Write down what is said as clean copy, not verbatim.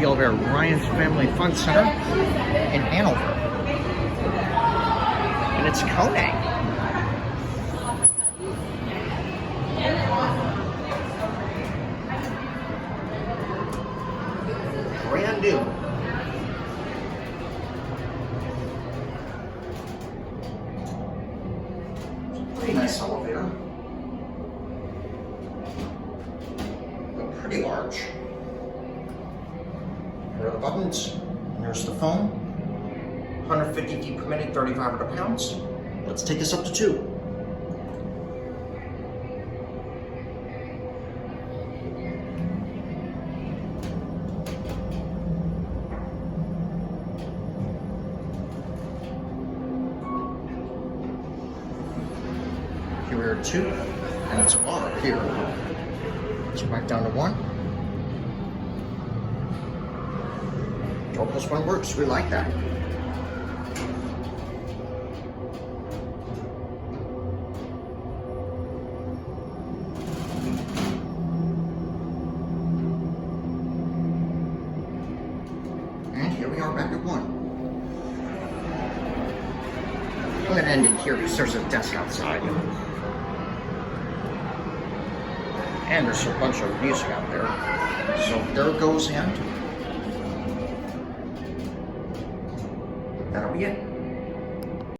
the elevator. Ryan's Family Fun Center in Hanover. And it's KONE. Brand new. Pretty nice elevator. Pretty large. Here are the buttons. And there's the phone. 150 feet per minute, 3,500 pounds. Let's take this up to 2. Here we are at 2, and it's up here. Let's back down to 1. Door plus 1 works. We like that. And here we are back at 1. I'm going to end it here because there's a desk outside. And there's a bunch of music out there. So there goes in. That'll be it.